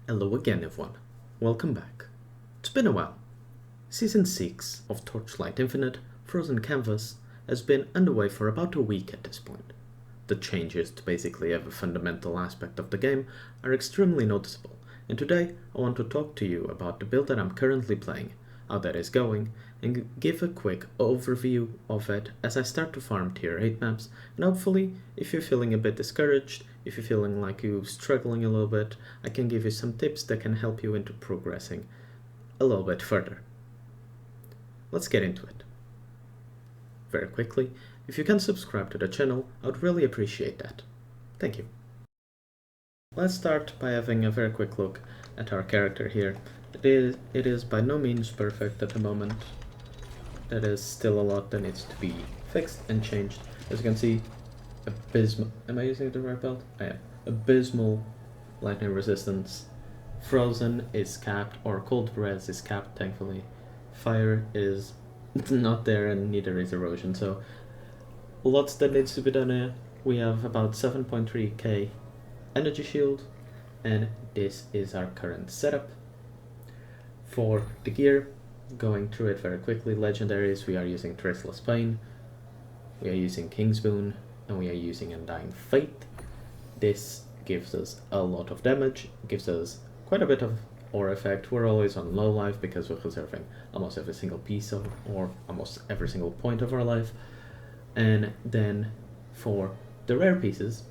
Hello again everyone, welcome back. It's been a while. Season 6 of Torchlight Infinite Frozen Canvas has been underway for about a week at this point. The changes to basically every fundamental aspect of the game are extremely noticeable, and today I want to talk to you about the build that I'm currently playing, how that is going, and give a quick overview of it as I start to farm tier 8 maps, and hopefully, if you're feeling a bit discouraged, if you're feeling like you're struggling a little bit, I can give you some tips that can help you into progressing a little bit further. Let's get into it. Very quickly, if you can subscribe to the channel, I would really appreciate that. Thank you. Let's start by having a very quick look at our character here. It is by no means perfect at the moment. There is still a lot that needs to be fixed and changed. As you can see, abysmal. Am I using the right belt? I am. Abysmal lightning resistance. Frozen is capped, or cold res is capped, thankfully. Fire is not there, and neither is erosion. So, lots that needs to be done here. We have about 7.3k energy shield, and this is our current setup. For the gear, going through it very quickly, legendaries, we are using Traceless Pain, we are using King's Boon, and we are using Undying Fate. This gives us a lot of damage, gives us quite a bit of aura effect. We're always on low life because we're preserving almost every single piece of, or almost every single point of our life. And then for the rare pieces,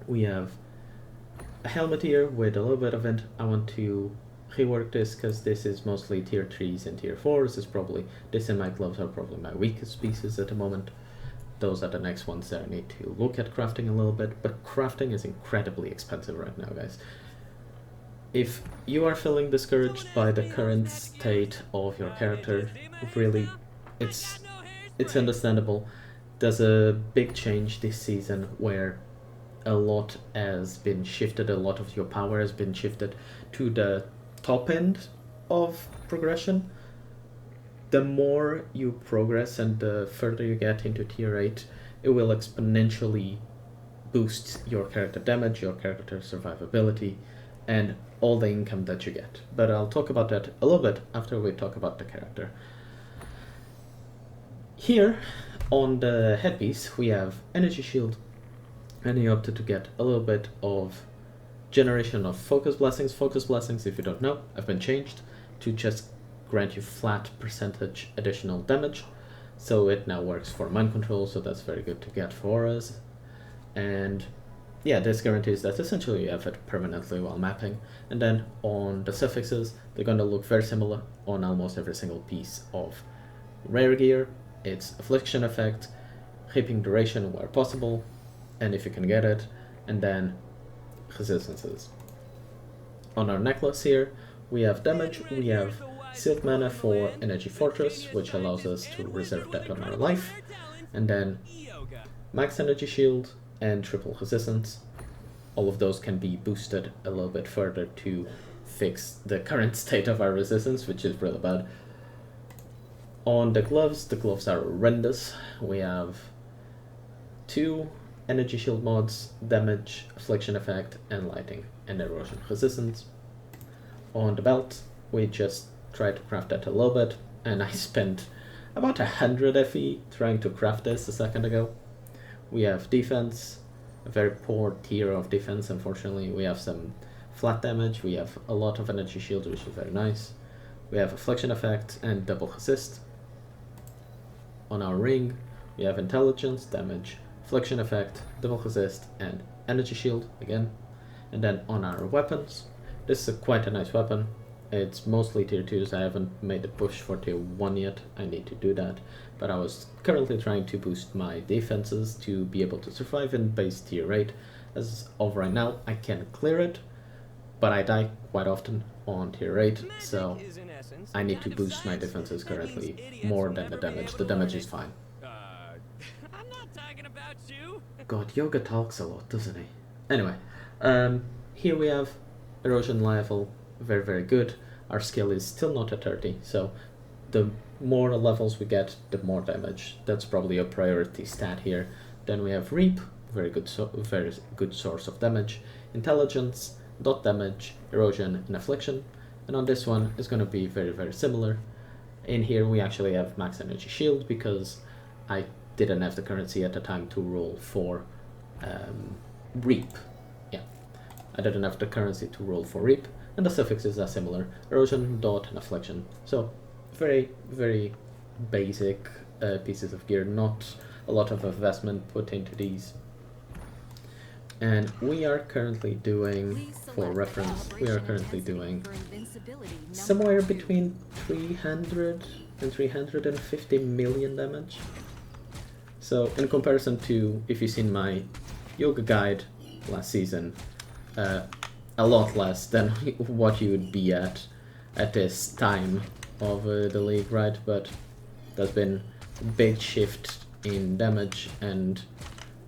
we have a helmet here with a little bit of it. I want to rework this because this is mostly tier 3s and tier 4s. This and my gloves are probably my weakest pieces at the moment. Those are the next ones that I need to look at crafting a little bit, but crafting is incredibly expensive right now, guys. If you are feeling discouraged by the current state of your character, really, it's understandable. There's a big change this season where a lot has been shifted, a lot of your power has been shifted to the top end of progression. The more you progress and the further you get into tier 8, it will exponentially boost your character damage, your character survivability, and all the income that you get. But I'll talk about that a little bit after we talk about the character. Here on the headpiece we have energy shield, and you opted to get a little bit of generation of focus blessings. Focus blessings, if you don't know, have been changed to just grant you flat percentage additional damage. So it now works for mind control, so that's very good to get for us. And yeah, this guarantees that essentially you have it permanently while mapping. And then on the suffixes, they're going to look very similar on almost every single piece of rare gear. It's affliction effect, heaping duration where possible, and if you can get it, and then resistances. On our necklace here, we have damage, we have sealed mana for Energy Fortress, which allows us to reserve that on our life, and then max energy shield and triple resistance. All of those can be boosted a little bit further to fix the current state of our resistance, which is really bad. On the gloves are horrendous. We have 2 energy shield mods, damage, affliction effect, and lighting and erosion resistance. On the belt, we just tried to craft that a little bit, and I spent about 100 FE trying to craft this a second ago. We have defense, a very poor tier of defense, unfortunately. We have some flat damage, we have a lot of energy shield, which is very nice. We have affliction effect and double resist. On our ring, we have intelligence, damage, affliction effect, double resist, and energy shield again. And then on our weapons, this is quite a nice weapon. It's mostly tier 2s. I haven't made the push for tier 1 yet. I need to do that. But I was currently trying to boost my defenses to be able to survive in base tier 8. As of right now, I can clear it, but I die quite often on tier 8, so I need to boost my defenses currently more than the damage. The damage is fine. I'm not talking about you. God, Yoga talks a lot, doesn't he? Anyway, here we have erosion level, very, very good. Our skill is still not at 30, so the more levels we get, the more damage. That's probably a priority stat here. Then we have Reap, very good source of damage. Intelligence, dot damage, erosion, and affliction. And on this one, it's going to be very, very similar. In here, we actually have max energy shield because I didn't have the currency at the time to roll for reap. Yeah, I didn't have the currency to roll for reap, and the suffixes are similar: erosion, dot, and affliction. So very, very basic pieces of gear, not a lot of investment put into these. And we are currently doing, for reference, we are currently doing somewhere between 300 and 350 million damage. So in comparison to, if you've seen my yoga guide last season, a lot less than what you would be at this time of the league, right? But there's been a big shift in damage, and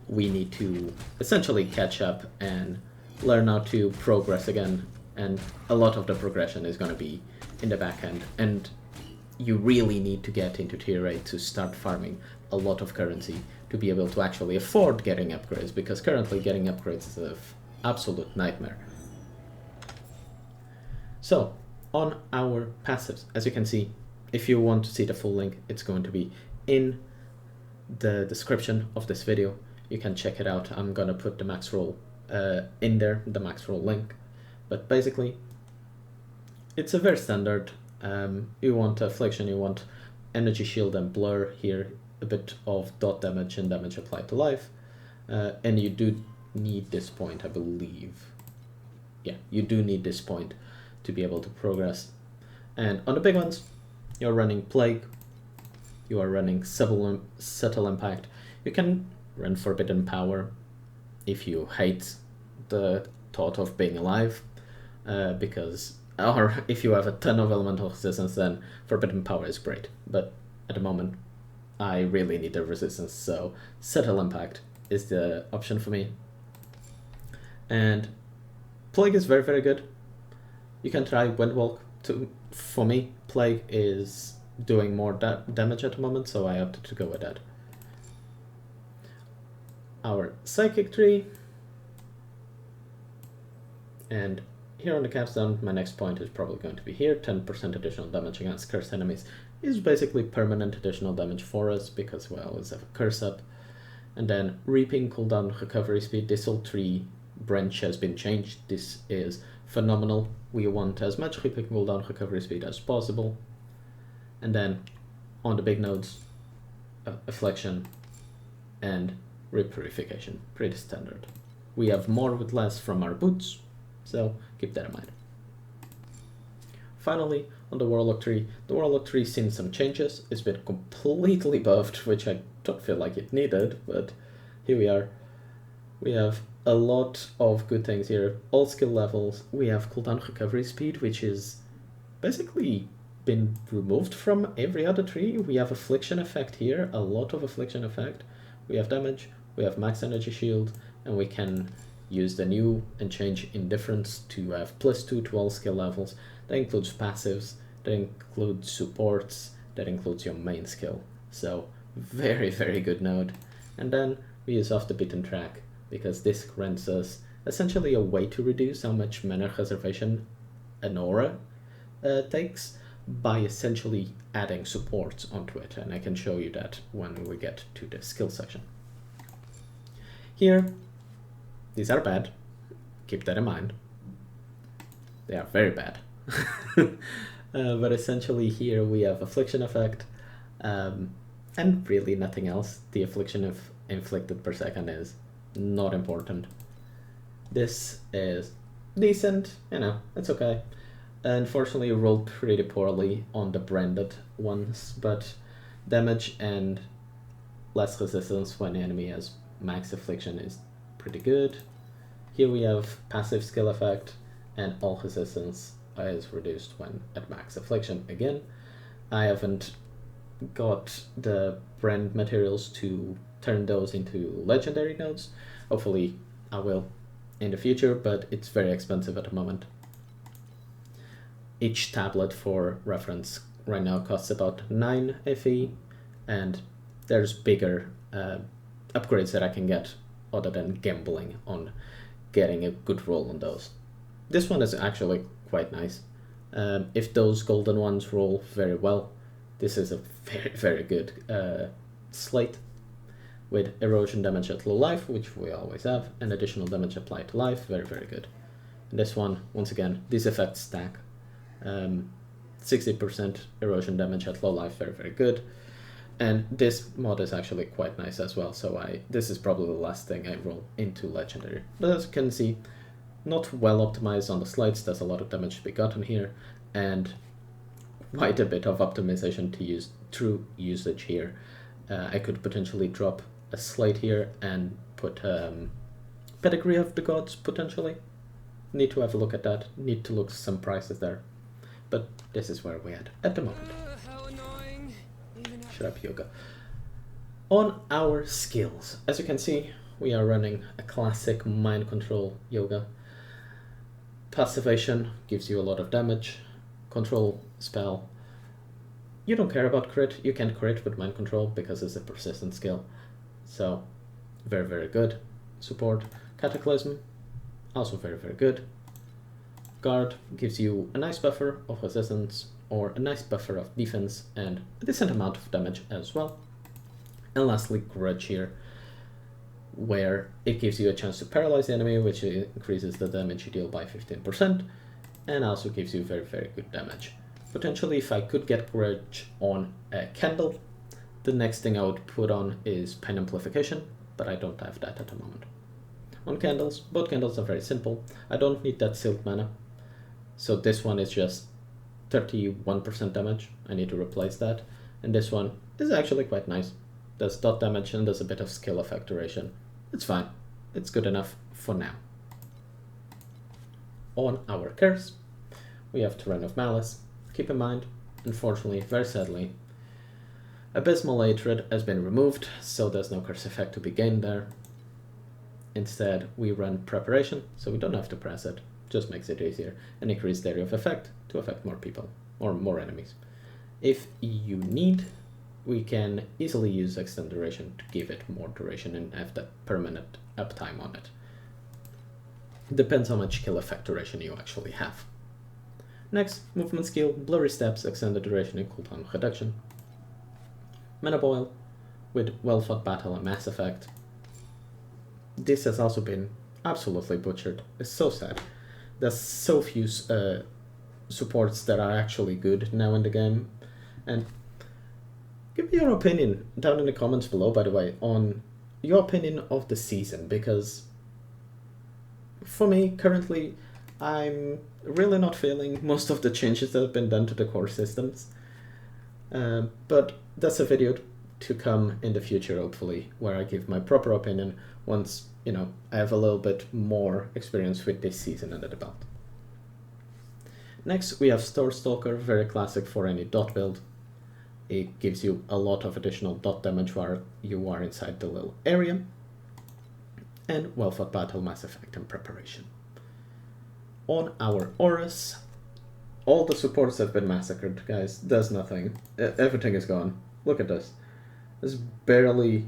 we need to essentially catch up and learn how to progress again. And a lot of the progression is going to be in the back end, and you really need to get into tier 8 to start farming a lot of currency to be able to actually afford getting upgrades, because currently getting upgrades is an absolute nightmare. So on our passives, as you can see, if you want to see the full link, it's going to be in the description of this video. You can check it out. I'm gonna put the maxroll in there, the maxroll link. But basically, it's a very standard. You want affliction, you want energy shield and blur here, a bit of dot damage and damage applied to life, and you do need this point, I believe. Yeah, you do need this point to be able to progress. And on the big ones, you're running plague, you are running subtle impact. You can run forbidden power if you hate the thought of being alive, because, or if you have a ton of elemental resistance, then forbidden power is great. But at the moment, I really need the resistance, so subtle impact is the option for me. And plague is very, very good. You can try windwalk. For me, plague is doing more damage at the moment, so I opted to go with that. Our psychic tree, and here on the capstone, my next point is probably going to be here. 10% additional damage against cursed enemies is basically permanent additional damage for us because we always have a curse up. And then reaping, cooldown, recovery speed. This whole tree branch has been changed. This is phenomenal. We want as much reaping, cooldown, recovery speed as possible. And then on the big nodes, affliction and repurification, pretty standard. We have more with less from our boots, so keep that in mind. Finally, on the warlock tree, the warlock tree seen some changes. It's been completely buffed, which I don't feel like it needed, but here we are. We have a lot of good things here. All skill levels. We have cooldown recovery speed, which is basically been removed from every other tree. We have affliction effect here, a lot of affliction effect. We have damage, we have max energy shield, and we can use the new and change indifference to have +2 to all skill levels. That includes passives, that includes supports, that includes your main skill. So very, very good node. And then we use off the beaten track, because this grants us essentially a way to reduce how much mana reservation an aura takes by essentially adding supports onto it, and I can show you that when we get to the skill section. Here, these are bad, keep that in mind. They are very bad. But essentially here we have affliction effect, and really nothing else. The affliction of inflicted per second is not important. This is decent, you know, it's okay. Unfortunately, rolled pretty poorly on the branded ones, but damage and less resistance when the enemy has max affliction is pretty good. Here we have passive skill effect, and all resistance is reduced when at max affliction again. I haven't got the brand materials to turn those into legendary nodes. Hopefully I will in the future, but it's very expensive at the moment. Each tablet, for reference, right now costs about 9 FE, and there's bigger upgrades that I can get other than gambling on getting a good roll on those. This one is actually quite nice. If those golden ones roll very well, this is a very, very good slate with erosion damage at low life, which we always have, and additional damage applied to life, very, very good. And this one, once again, these effects stack. 60% erosion damage at low life, very, very good. And this mod is actually quite nice as well, so this is probably the last thing I roll into Legendary. But as you can see, not well optimized on the slides, there's a lot of damage to be gotten here, and quite a bit of optimization to use through usage here. I could potentially drop a slate here and put Pedigree of the Gods, potentially. Need to have a look at that, need to look at some prices there. But this is where we're at the moment. How annoying. Shut up, Yoga. On our skills, as you can see, we are running a classic mind control Yoga. Passivation gives you a lot of damage. Control spell. You don't care about crit, you can't crit with mind control because it's a persistent skill. So, very, very good. Support. Cataclysm, also very, very good. Guard gives you a nice buffer of resistance or a nice buffer of defense and a decent amount of damage as well. And lastly, Grudge here, where it gives you a chance to paralyze the enemy, which increases the damage you deal by 15%, and also gives you very, very good damage. Potentially, if I could get Grudge on a candle, the next thing I would put on is Pain Amplification, but I don't have that at the moment. On candles, both candles are very simple. I don't need that Silk mana, so this one is just 31% damage. I need to replace that, and this one is actually quite nice. Does dot damage and does a bit of skill effect duration. It's fine. It's good enough for now. On our curse, we have Terrain of Malice. Keep in mind, unfortunately, very sadly, Abysmal Hatred has been removed, so there's no curse effect to be gained there. Instead, we run Preparation, so we don't have to press it. Just makes it easier, and increase the area of effect to affect more people, or more enemies. If you need, we can easily use Extend Duration to give it more duration and have that permanent uptime on it. Depends how much kill effect duration you actually have. Next, movement skill, Blurry Steps, Extended Duration and cooldown reduction. Mana Boil, with Well Fought Battle and Mass Effect. This has also been absolutely butchered. It's so sad. There's so few supports that are actually good now in the game. And give me your opinion down in the comments below, by the way, on your opinion of the season, because for me, currently, I'm really not feeling most of the changes that have been done to the core systems. But that's a video to come in the future, hopefully, where I give my proper opinion once, I have a little bit more experience with this season under the belt. Next, we have Store Stalker, very classic for any dot build. It gives you a lot of additional dot damage while you are inside the little area. And Well Fought Battle, Mass Effect, and Preparation. On our auras, all the supports have been massacred, guys. There's nothing. Everything is gone. Look at this. There's barely...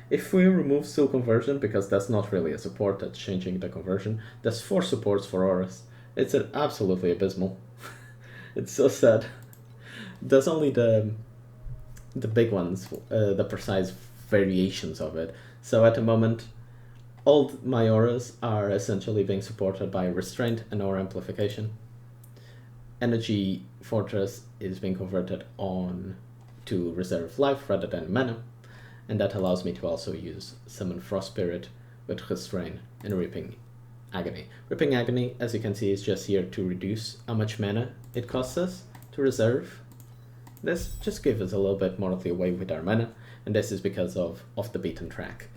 If we remove Soul Conversion, because that's not really a support, that's changing the conversion, there's 4 supports for auras. It's absolutely abysmal. It's so sad. There's only the big ones, the precise variations of it. So at the moment, all my auras are essentially being supported by Restraint and Aura Amplification. Energy Fortress is being converted on to reserve life rather than mana, and that allows me to also use Summon Frost Spirit with Restrain and Ripping Agony. Ripping Agony, as you can see, is just here to reduce how much mana it costs us to reserve. This just gives us a little bit more of the way with our mana, and this is because of Off the Beaten Track,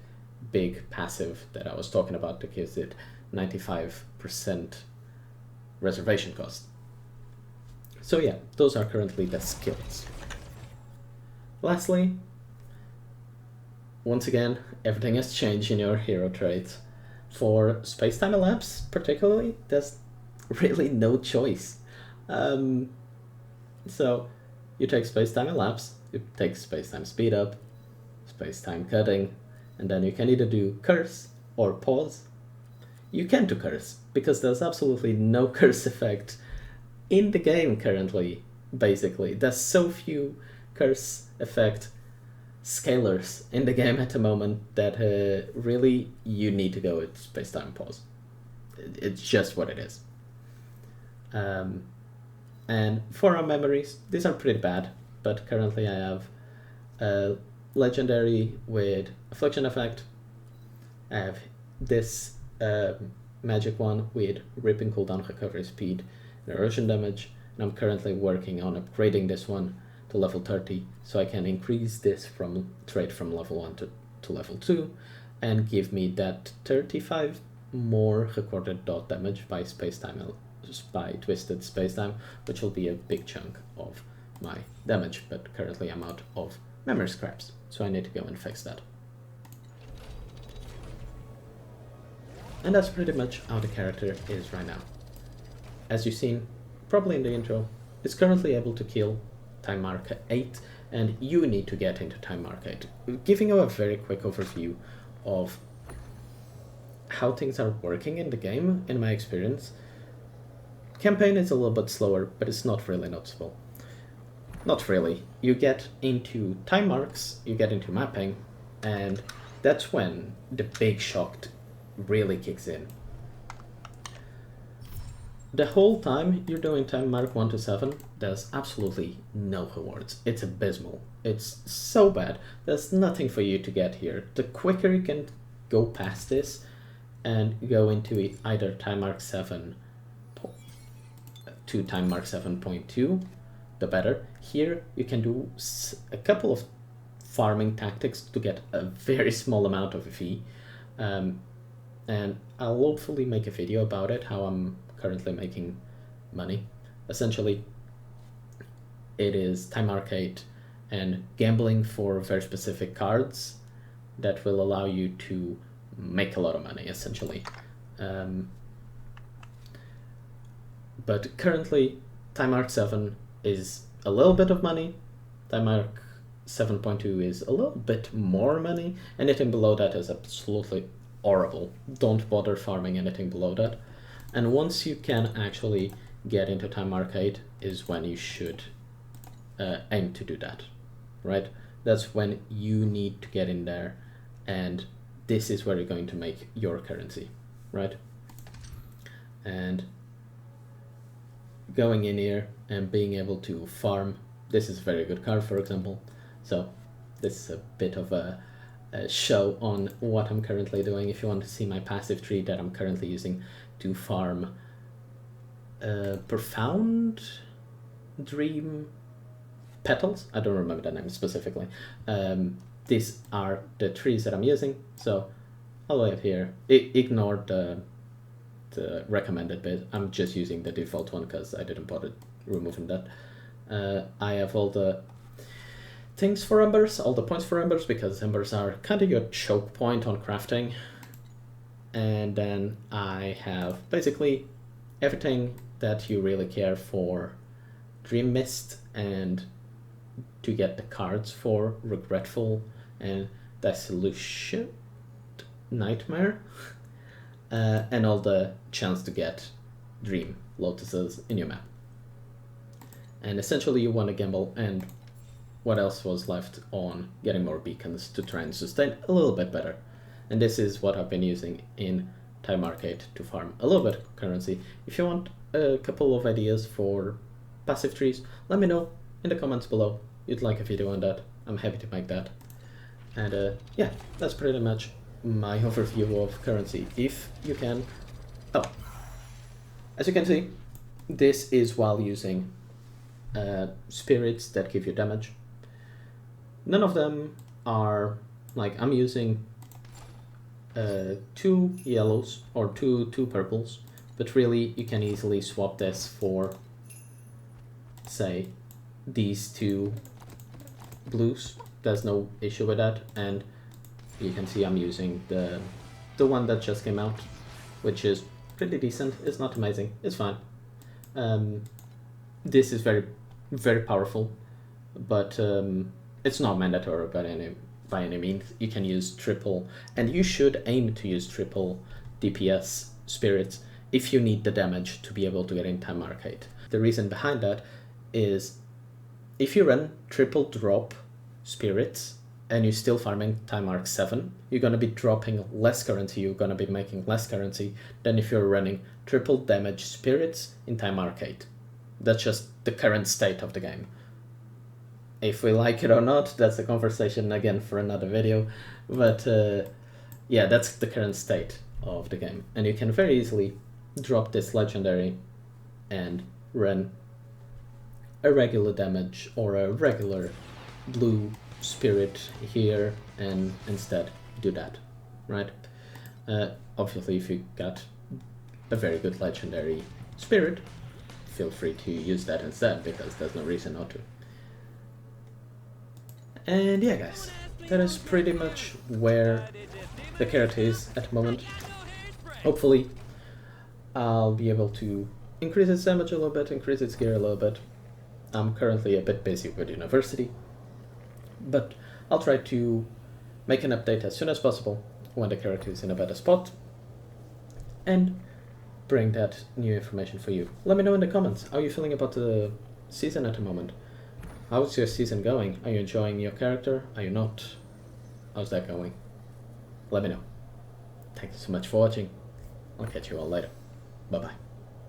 big passive that I was talking about that gives it 95% reservation cost. So yeah, those are currently the skills. Lastly, once again, everything has changed in your hero traits. For Space-Time Elapse, particularly, there's really no choice. So, you take Space-Time Elapse, you take Space-Time Speed Up, Space-Time Cutting, and then you can either do Curse or Pause. You can do Curse, because there's absolutely no curse effect in the game currently, basically. There's so few curse effect scalars in the game at the moment that really you need to go with space-time pause. It's just what it is. And for our memories, these are pretty bad, but currently I have a legendary with affliction effect. I have this magic one with ripping cooldown, recovery speed, and erosion damage, and I'm currently working on upgrading this one to level 30 so I can increase this trait from level 1 to level 2 and give me that 35 more recorded dot damage by twisted spacetime, which will be a big chunk of my damage, but currently I'm out of memory scraps, so I need to go and fix that. And that's pretty much how the character is right now. As you've seen, probably in the intro, it's currently able to kill Timemark 8, and you need to get into Timemark 8. Giving you a very quick overview of how things are working in the game, in my experience. Campaign is a little bit slower, but it's not really noticeable. Not really. You get into time marks, you get into mapping, and that's when the big shock really kicks in. The whole time you're doing time mark 1 to 7, there's absolutely no rewards. It's abysmal. It's so bad. There's nothing for you to get here. The quicker you can go past this and go into either time mark 7 to time mark 7.2, the better. Here you can do a couple of farming tactics to get a very small amount of a fee. And I'll hopefully make a video about it, how I'm currently making money. Essentially, it is time arcade and gambling for very specific cards that will allow you to make a lot of money, essentially. But currently, Time Arc 7 is a little bit of money. Time Arc 7.2 is a little bit more money. Anything below that is absolutely horrible. Don't bother farming anything below that. And once you can actually get into Time Arcade is when you should aim to do that, right? That's when you need to get in there, and this is where you're going to make your currency, right? And going in here and being able to farm, this is a very good card, for example. So this is a bit of a show on what I'm currently doing. If you want to see my passive tree that I'm currently using to farm Profound Dream Petals, I don't remember the name specifically. These are the trees that I'm using. So all the way up here, ignore the recommended bit. I'm just using the default one because I didn't bother removing that. I have all the things for embers, all the points for embers, because embers are kind of your choke point on crafting. And then I have basically everything that you really care for Dream Mist, and to get the cards for Regretful and Dissolution Nightmare, and all the chance to get Dream Lotuses in your map. And essentially you want to gamble, and what else was left on getting more beacons to try and sustain a little bit better. And this is what I've been using in Time Arcade to farm a little bit of currency. If you want a couple of ideas for passive trees, let me know in the comments below. You'd like a video on that, I'm happy to make that. And yeah, that's pretty much my overview of currency. If you can... Oh, as you can see, this is while using spirits that give you damage. None of them are, like, I'm using 2 yellows or two purples, but really you can easily swap this for, say, these 2 blues. There's no issue with that. And you can see I'm using the one that just came out, which is pretty decent. It's not amazing, it's fine. This is very, very powerful, but it's not mandatory by any means. You can use triple, and you should aim to use triple DPS spirits if you need the damage to be able to get in Timemark 8. The reason behind that is if you run triple drop spirits and you're still farming Timemark 7, you're going to be dropping less currency, you're going to be making less currency than if you're running triple damage spirits in Timemark 8. That's just the current state of the game. If we like it or not, that's a conversation again for another video, but yeah, that's the current state of the game. And you can very easily drop this legendary and run a regular damage or a regular blue spirit here and instead do that, right? Obviously, if you got a very good legendary spirit, feel free to use that instead, because there's no reason not to. And yeah, guys, that is pretty much where the character is at the moment. Hopefully, I'll be able to increase its damage a little bit, increase its gear a little bit. I'm currently a bit busy with university, but I'll try to make an update as soon as possible when the character is in a better spot and bring that new information for you. Let me know in the comments, how are you feeling about the season at the moment? How's your season going? Are you enjoying your character? Are you not? How's that going? Let me know. Thank you so much for watching. I'll catch you all later. Bye bye.